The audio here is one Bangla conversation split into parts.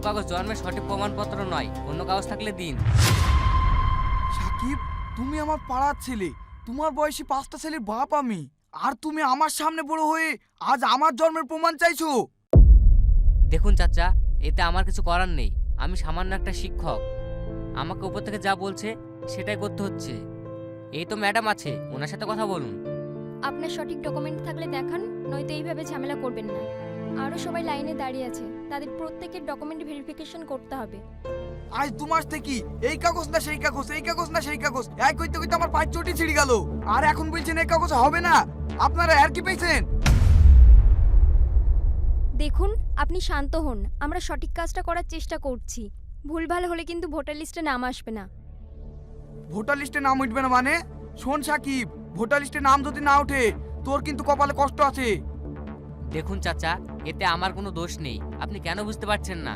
কাগজ জন্মের সঠিক প্রমাণপত্র নয়, অন্য কাগজ থাকলে দিন। সাকিব, তুমি আমার পাড়ার ছেলে, তোমার বয়সী 5টা ছেলের বাপ আমি, আর তুমি আমার সামনে বড় হয়ে আজ আমার জন্মের প্রমাণ চাইছো? দেখুন চাচা, এতে আমার কিছু করার নেই। আমি সামান্য একটা শিক্ষক, আমাকে উপর থেকে যা বলছে সেটাই করতে হচ্ছে। এই তো ম্যাডাম আছে, ওনার সাথে কথা বলুন। আপনার সঠিক ডকুমেন্ট থাকলে দেখান, নয়তো এইভাবে ঝামেলা করবেন না। আরও সবাই লাইনে দাঁড়িয়ে আছে, তাদের প্রত্যেকের ডকুমেন্ট ভেরিফিকেশন করতে হবে। আজ 2 মাস থেকে এই কাগজ না সেই কাগজ, এই কাগজ না সেই কাগজ, এক কইতে কইতে আমার পাঁচ চটি ছিঁড়ে গেল, আর এখন বলছেন এই কাগজ হবে না। আপনারা আর কি পেয়েছেন? দেখুন, আপনি শান্ত হন, আমরা সঠিক কাজটা করার চেষ্টা করছি। ভুলভাল হলে কিন্তু ভোটার লিস্টে নাম আসবে না। ভোটার লিস্টে নাম উঠবে না মানে? শোন সাকিব, ভোটার লিস্টে নাম যদি না ওঠে তোর কিন্তু কপালে কষ্ট আছে। দেখুন চাচা, এতে আমার কোনো দোষ নেই, আপনি কেন বুঝতে পারছেন না?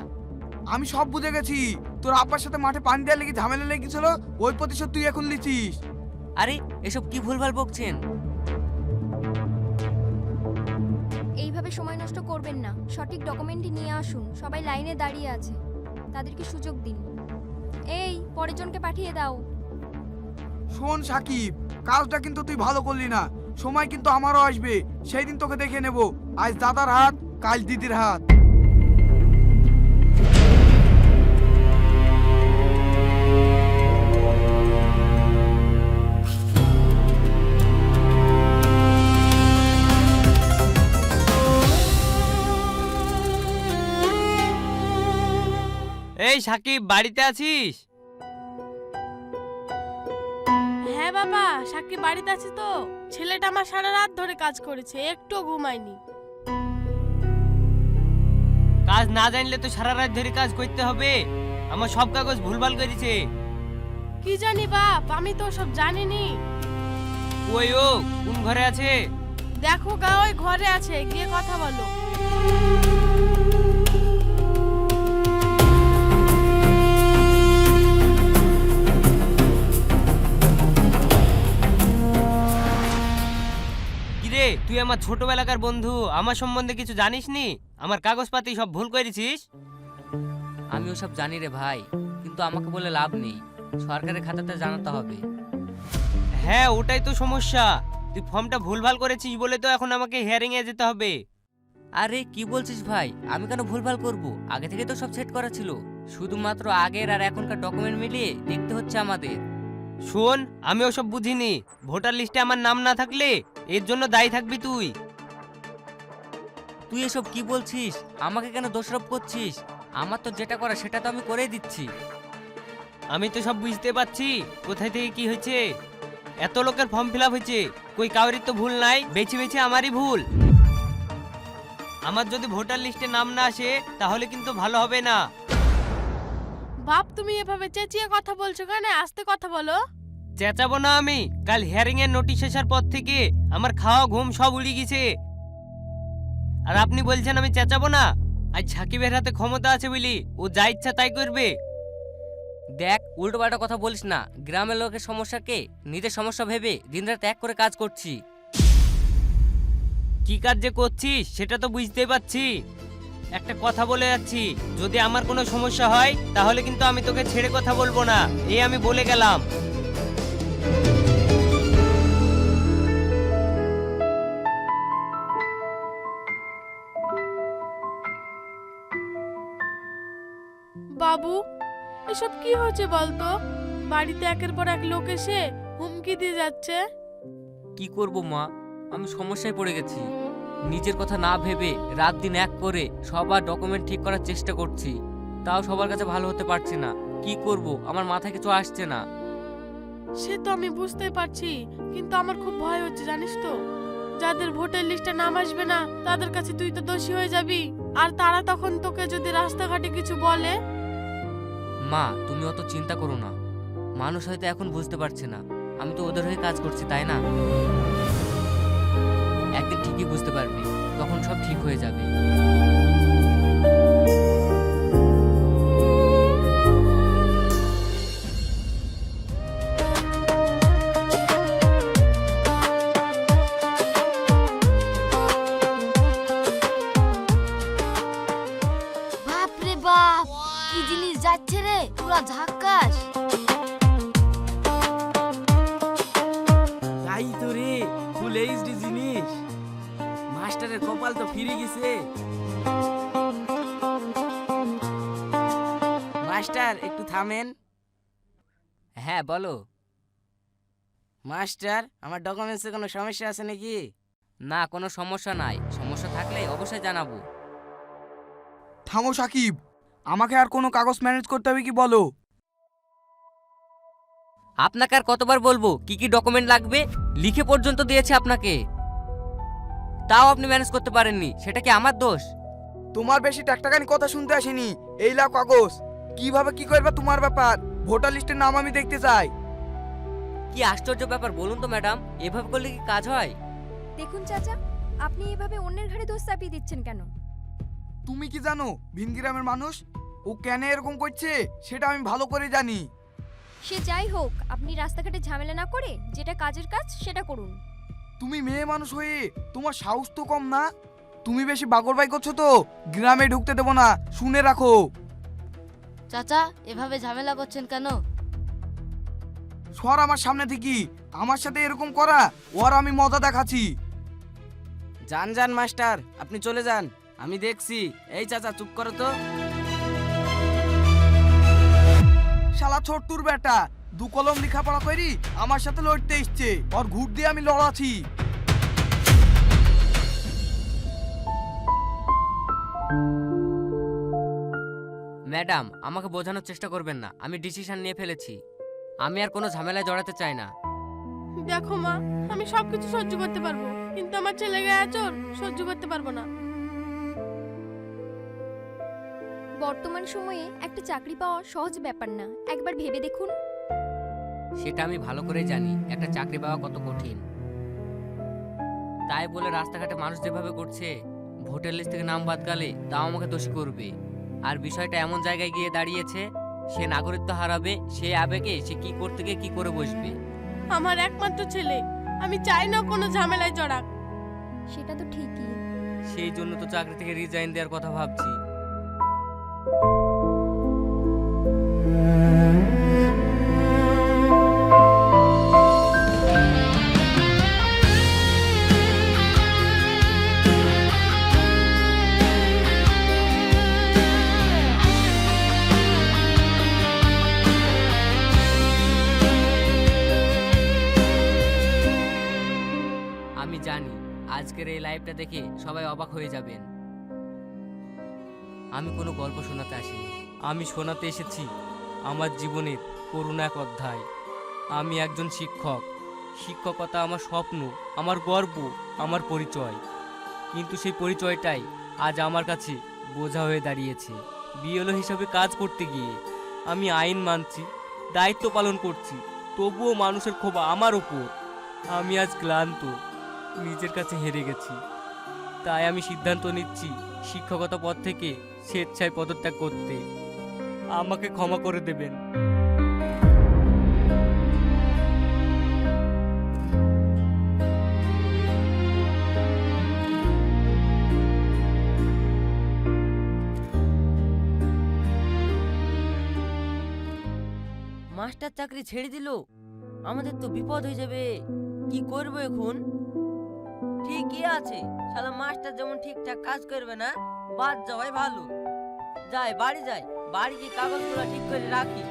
আমি সব বুঝে গেছি, তোর আব্বার সাথে মাঠে পানি দেওয়ার লেগে ঝামেলা লেগেছিল, ওই প্রতিশোধ তুই এখন নিচ্ছিস। আরে এসব কি ভুলভাল বকছেন? এইভাবে সময় নষ্ট করবেন না, সঠিক ডকুমেন্টই নিয়ে আসুন। সবাই লাইনে দাঁড়িয়ে আছে, তাদেরকে সুযোগ দিন। এই পরের জনকে পাঠিয়ে দাও। শোন সাকিব, কাজটা কিন্তু তুই ভালো করলি না, সময় কিন্তু আমারও আসবে, সেই দিন তোকে দেখে নেব। আজ দাদার হাত, কাল দিদির হাত। এই সাকিব, বাড়িতে আছিস? হ্যাঁ বাবা, সাকিব বাড়িতে আছে তো। ছেলেটা আমার সারা রাত ধরে কাজ করেছে, একটু ঘুমায়নি। কাজ না জানলে তো সারা রাত ধরে কাজ করতে হবে। আমার সব কাগজ ভুলভাল করেছে। কি জানি বাপ, আমি তো সব জানিনি। ওই ও কোন ঘরে আছে? দেখো গা, ওই ঘরে আছে, গিয়ে কথা বলো। কিরে, তুই আমার ছোটবেলাকার বন্ধু, আমার সম্বন্ধে কিছু জানিস নি? আমার কাগজপাতি সব ভুল করেছিস। আমি ওসব জানি রে ভাই, কিন্তু আমাকে বলে লাভ নেই, সরকারের খাতাতে জানাতে হবে। হ্যাঁ, ওটাই তো সমস্যা। তুই ফর্মটা ভুলভাল করেছিস বলে তো এখন আমাকে হিয়ারিং এ যেতে হবে। আরে কি বলছিস ভাই, আমি কেন ভুলভাল করব? আগে থেকে তো সব সেট করা ছিল, শুধুমাত্র আগের আর এখনকার ডকুমেন্ট মিলিয়ে দেখতে হচ্ছে আমাদের। শোন, আমি ওসব বুঝিনি। ভোটার লিস্টে আমার নাম না থাকলে এর জন্য দায়ী থাকবি তুই। তুই এসব কি বলছিস? আমাকে কেন দোষারোপ করছিস? আমার তো যেটা করা সেটা তো আমি করেই দিচ্ছি। আমি তো সব বুঝতে পারছি কোথায় থেকে কি হয়েছে। এত লোকের ফর্ম ফিল আপ হয়েছে, কই কাউরির তো ভুল নাই, বেছে বেছে আমারই ভুল। আমার যদি ভোটার লিস্টে নাম না আসে তাহলে কিন্তু ভালো হবে না। বাপ, তুমি এভাবে চেঁচিয়ে কথা বলছো কেন? আস্তে কথা বলো। চেঁচাবো না আমি? কাল হিয়ারিং এর নোটিশ আসার পর থেকে আমার খাওয়া ঘুম সব উড়ে গেছে, আর আপনি বলছেন আমি চেঁচাবো না? আজ সাকিবের হাতে ক্ষমতা আছে বলি ও যা ইচ্ছা তাই করবে। দেখ, উল্টোপাল্টা কথা বলিস না। গ্রামের লোকের সমস্যাকে নিজের সমস্যা ভেবে দিনরাত এক করে কাজ করছি। কি কাজ যে করছিস সেটা তো বুঝতেই পারছি। একটা কথা বলে যাচ্ছি, যদি আমার কোনো সমস্যা হয় তাহলে কিন্তু আমি তোকে ছেড়ে কথা বলবো না, এই আমি বলে গেলাম। বাবু, এসব কি হচ্ছে বলতো? বাড়িতে একের পর এক লোক এসে হুমকি দিয়ে যাচ্ছে। কি করব মা, আমি সমস্যায় পড়ে গেছি। নিজের কথা না ভেবে রাত দিন এক করে সবার ডকুমেন্ট ঠিক করার চেষ্টা করছি, তাও সবার কাছে ভালো হতে পারছি না। কি করব, আমার মাথায় কিছু আসছে না। সে তো আমি বুঝতে পারছি, কিন্তু আমার খুব ভয় হচ্ছে জানিস তো। যাদের ভোটার লিস্টে নাম আসবে না তাদের কাছে তুই তো দোষী হয়ে যাবি, আর তারা তখন তোকে যদি রাস্তাঘাটে কিছু বলে। মা, তুমি অত চিন্তা করো না। মানুষ হয়তো এখন বুঝতে পারছে না, আমি তো ওদের হয়ে কাজ করছি, তাই না? একদিন ঠিকই বুঝতে পারবে, তখন সব ঠিক হয়ে যাবে। বাপরে বাপ, বাবা ঝাক্কাস। তাই তো রে, ফুল এইচডি জিনিস। মাস্টারের কপাল তো ফিরে গেছে। মাস্টার একটু থামেন। হ্যাঁ বলো। মাস্টার, আমার ডকুমেন্টসে কোনো সমস্যা আছে নাকি? না, কোনো সমস্যা নাই। সমস্যা থাকলে অবশ্যই জানাবো। থামো সাকিব, আমাকে আর কোনো কাগজ ম্যানেজ করতে হবে কি বলো? আপনাকে আর কতবার বলবো কি কি ডকুমেন্ট লাগবে? লিখে পর্যন্ত দিয়েছে আপনাকে, তাও আপনি ম্যানেজ করতে পারেননি। সেটা কি আমার দোষ? তোমার বেশি টাকটাকানি কথা শুনতে আসিনি। এই লাও কাগজ, কিভাবে কি করবে তোমার ব্যাপার। ভোটার লিস্টের নাম আমি দেখতে চাই। কি আশ্চর্য ব্যাপার বলুন তো ম্যাডাম, এভাবে করলে কি কাজ হয়? দেখুন চাচা, আপনি এভাবে অন্যের ঘাড়ে দোষ চাপিয়ে দিচ্ছেন কেন? তুমি কি জানো ভিন গ্রামের মানুষ ও কেন এরকম করছে সেটা আমি ভালো করে জানি। সে যাই হোক, আপনি রাস্তাঘাটে ঝামেলা না করে যেটা কাজের কাজ সেটা করুন। তুমি মেয়ে মানুষ হয়ে তোমার সাহস তো কম না। তুমি বেশি বাগরবাই করছো তো, গ্রামে ঢুকতে দেবো না, শুনে রাখো। চাচা এভাবে ঝামেলা করছেন কেন? সর আমার সামনে থেকে। আমার সাথে এরকম করা ওর আমি মজা দেখাচ্ছি। যান যান মাস্টার, আপনি চলে যান, আমি দেখছি। এই চাচা চুপ করো তো। শালা ছোট্টুর বেটা, দু কলম লেখাপড়া করি আমার সাথে লড়তে এসছে। ওর ঘুট দিয়ে আমি লড়াচ্ছি। ম্যাডাম, আমাকে বোঝানোর চেষ্টা করবেন না। আমি ডিসিশন নিয়ে ফেলেছি। আমি আর কোনো ঝামেলায় জড়াতে চাই না। দেখো মা, আমি সবকিছু সহ্য করতে পারবো, কিন্তু আমার ছেলে গায়ে আচর সহ্য করতে পারবো না। বর্তমান সময়ে একটা চাকরি পাওয়া সহজ ব্যাপার না, একবার ভেবে দেখুন। সেটা আমি ভালো করে জানি একটা চাকরি পাওয়া কত কঠিন। তাই বলে রাস্তাঘাটে মানুষ যেভাবে করছে, ভোটার লিস্ট থেকে নাম বাদ গেলে তাও আমাকে দোষী করবে। আর বিষয়টা এমন জায়গায় গিয়ে দাঁড়িয়েছে, সে নাগরিকত্ব হারাবে, সে আবেগে সে কি করতে গিয়ে কি করে বসবে। আমার একমাত্র ছেলে, আমি চাই না কোনো ঝামেলায় জড়াক। সেটা তো ঠিকই। সেই জন্য তো চাকরি থেকে রিজাইন দেওয়ার কথা ভাবছি। আমি জানি আজকের এই লাইভটা দেখে সবাই অবাক হয়ে যাবেন। আমি কোনো গল্প শোনাতে আসিনি, আমি শোনাতে এসেছি আমার জীবনের করুণ এক অধ্যায়। আমি একজন শিক্ষক। শিক্ষকতা আমার স্বপ্ন, আমার গর্ব, আমার পরিচয়। কিন্তু সেই পরিচয়টাই আজ আমার কাছে বোঝা হয়ে দাঁড়িয়েছে। বিএলও হিসাবে কাজ করতে গিয়ে আমি আইন মানছি, দায়িত্ব পালন করছি, তবুও মানুষের ক্ষোভ আমার ওপর। আমি আজ ক্লান্ত, নিজের কাছে হেরে গেছি। তাই আমি সিদ্ধান্ত নিচ্ছি শিক্ষকতা পদ থেকে স্বেচ্ছায় পদত্যাগ করতে। আমাকে ক্ষমা করে দেবেন। মাস্টার চাকরি ছেড়ে দিল, আমাদের তো বিপদ হয়ে যাবে। কি করব এখন? ঠিকই আছে, শালা মাস্টার যেমন ঠিকঠাক কাজ করবে না, বাদ যাওয়াই ভালো। যাই বাড়ি যাই, বাড়ি গিয়ে কাগজগুলো ঠিক করে রাখি।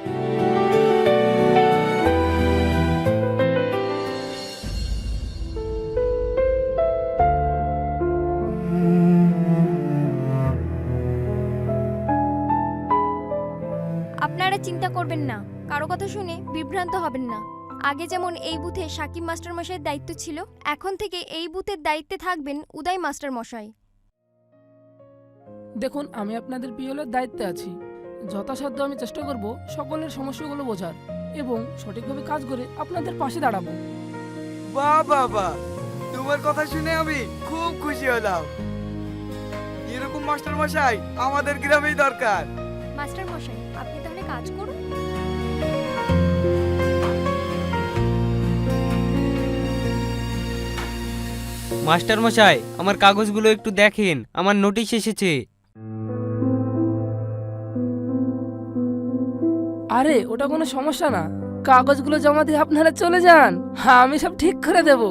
আপনারা চিন্তা করবেন না, কারো কথা শুনে বিভ্রান্ত হবেন না। আগে যেমন এই বুথে সাকিব মাস্টার মশাইয়ের দায়িত্ব ছিল, এখন থেকে এই বুথের দায়িত্বে থাকবেন উদয় মাস্টার মশাই। দেখুন, আমি আপনাদের পিওলের দায়িত্বে আছি। যথাসাধ্য আমি চেষ্টা করব সকলের সমস্যাগুলো বোঝার এবং সঠিকভাবে কাজ করে আপনাদের পাশে দাঁড়াবো। বাহ বাহ বাহ, তোমার কথা শুনে আমি খুব খুশি হলাম। এরকম মাস্টার মশাই আমাদের গ্রামেই দরকার। মাস্টার মশাই, আপনি তাহলে কাজ করুন। মাস্টার মশাই, আমার কাগজগুলো একটু দেখেন, আমার নোটিশ এসেছে। আরে ওটা কোনো সমস্যা না, কাগজগুলো জমা দিয়ে আপনারা চলে যান, হ্যাঁ আমি সব ঠিক করে দেব।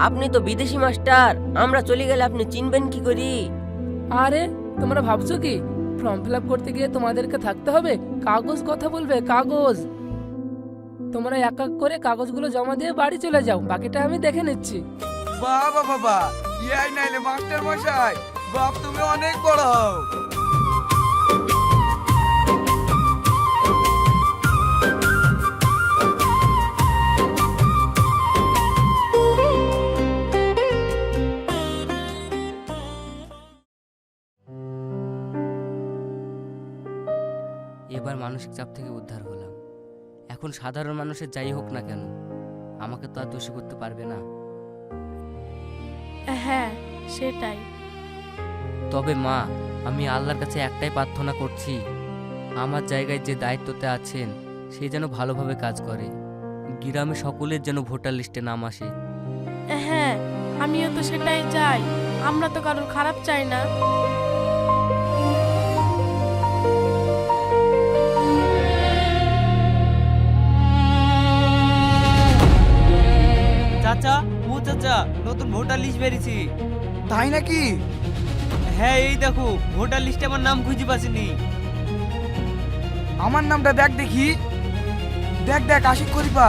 আপনি তো বিদেশি মাস্টার, আমরা চলে গেলে আপনি চিনবেন কি করি? আরে তোমরা ভাবছো কি ফর্ম ফিল আপ করতে গিয়ে তোমাদেরকে থাকতে হবে? কাগজ কথা বলবে, কাগজ। তোমরা এক এক করে কাগজগুলো জমা দিয়ে বাড়ি চলে যাও, বাকিটা আমি দেখে নিচ্ছি। বাবা বাবা, ইয়াই নাইলে মাস্টার মশাই, বাপ তুমি অনেক বড় হও। এবার মানসিক চাপ থেকে উদ্ধার হলাম। এখন সাধারণ মানুষের যাই হোক না কেন, আমাকে তো আর দোষী করতে পারবে না। হ্যাঁ সেটাই। তবে মা, আমি আল্লাহর কাছে একটাই প্রার্থনা করছি, আমার জায়গায় যে দায়িত্বতে আছেন সে যেন ভালোভাবে কাজ করে, গ্রামে সকলের যেন ভোটার লিস্টে নাম আসে। হ্যাঁ আমিও তো সেটাই চাই, আমরা তো কারোর খারাপ চাই না। চাচা, ও চাচা, নতুন ভোটার লিস্ট বেরিয়েছে। তাই নাকি? হ্যাঁ এই দেখো, ভোটার লিস্টে আমার নাম খুঁজে পাচ্ছিনি। আমার নামটা দেখ দেখি, দেখ দেখ, আশিক খলিফা।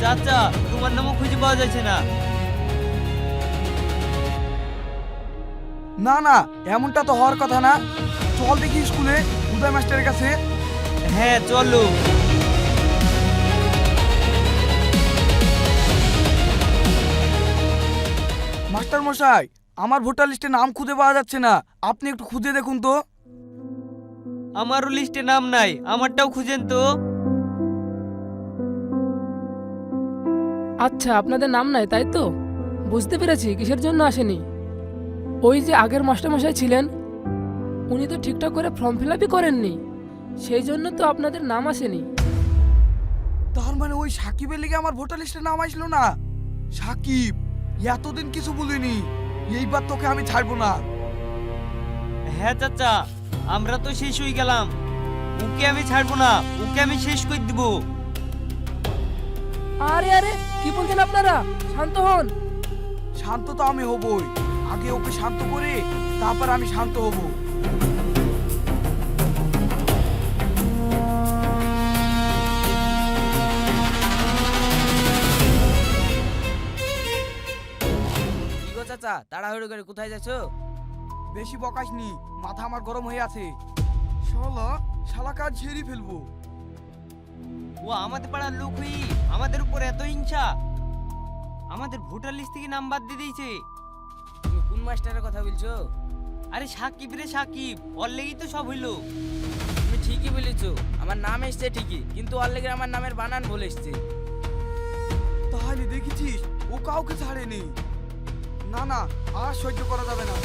চাচা, তোমার নামও খুঁজে পাওয়া যাচ্ছে না। না না, এমনটা তো হওয়ার কথা না। চল দেখি স্কুলে উদয় মাস্টারের কাছে। হ্যাঁ চলো। মাস্টার মশাই, আমার ভোটার লিস্টে নাম খুঁজে পাওয়া যাচ্ছে না, আপনি একটু খুঁজে দেখুন তো। আমারও লিস্টে নাম নাই, আমারটাও খুঁজেন তো। আচ্ছা আপনাদের নাম নাই তাই তো, বুঝতে পেরেছি কিসের জন্য আসেনি। ওই যে আগের মাস্টারমশাই ছিলেন, উনি তো ঠিকঠাক করে ফর্ম ফিল আপই করেননি, সেই জন্য তো আপনাদের নাম আসেনি। তার মানে ওই সাকিবের লিগে আমার ভোটার লিস্টে নাম আসলো না? সাকিব, এতদিন কিছু বলিনি, এইবার তোকে আমি ছাড়বো না। হ্যাঁ চাচা, আমরা তো শেষ হয়ে গেলাম, ওকে আমি ছাড়বো না, ওকে আমি শেষ করে দিব। আরে আরে কি বলছেন আপনারা, শান্ত হন। শান্ত তো আমি হবই, আগে ওকে শান্ত করে তারপর আমি শান্ত হব। কি গো চাচা, তাড়াহুড়ো করে কোথায় যাচ্ছো? বেশি বকাসনি, মাথা আমার গরম হয়ে আছে। শালা শালা কাজ ছেড়ে ফেলবো। ও আমাদের পাড়ার লোক হই আমাদের উপর এত হিংসা, আমাদের ভোটার লিস্ট থেকে নাম বাদ দিয়ে দিয়েছে। তুমি কোন মাস্টারের কথা বলছো? আরে সাকিব রে সাকিব, ওর লেগেই তো সব হইলো। তুমি ঠিকই বলেছো, আমার নাম এসছে ঠিকই, কিন্তু ওর লেগে আমার নামের বানান ভুল এসছে। তাহলে দেখেছিস, ও কাউকে ছাড়েনি। না না, আর সহ্য করা যাবে না,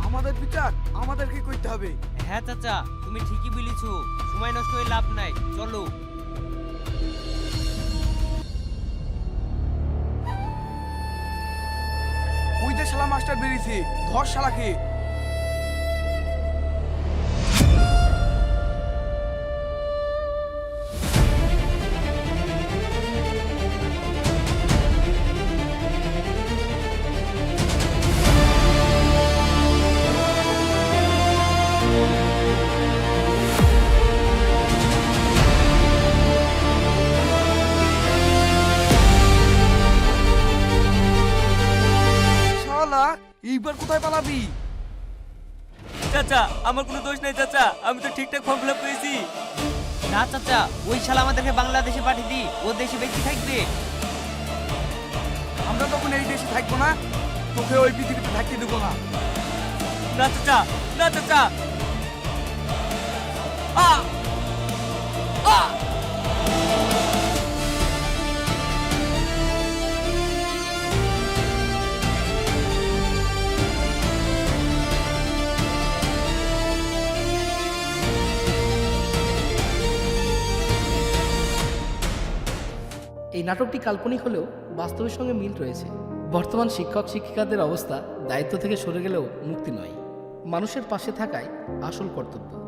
আমাদের বিচার আমাদেরকে করতে হবে। হ্যাঁ চাচা, তুমি ঠিকই বলেছো, সময় নষ্ট হয়ে লাভ নাই, চলো। ওই যে শালা মাস্টার বেরিয়েছে, ধর শালাকে। শালা এইবার কোথায় পালাবি? চাচা, আমার কোনো দোষ নেই চাচা, আমি তো ঠিকঠাক ফর্ম ফিল আপ করেছি। না চাচা, ওই শালা আমাদেরকে বাংলাদেশে পাঠিয়ে দি, ও দেশে বেঁচে থাকবে। আমরা তখন এই দেশে থাকবো না, তোকে ওই পৃথিবীতে থাকতে দেবো না। না চাচা, না চাচা। এই নাটকটি কাল্পনিক হলেও বাস্তবের সঙ্গে মিল রয়েছে। বর্তমান শিক্ষক শিক্ষিকাদের অবস্থা দায়িত্ব থেকে সরে গেলেও মুক্তি নয়, মানুষের পাশে থাকাই আসল কর্তব্য।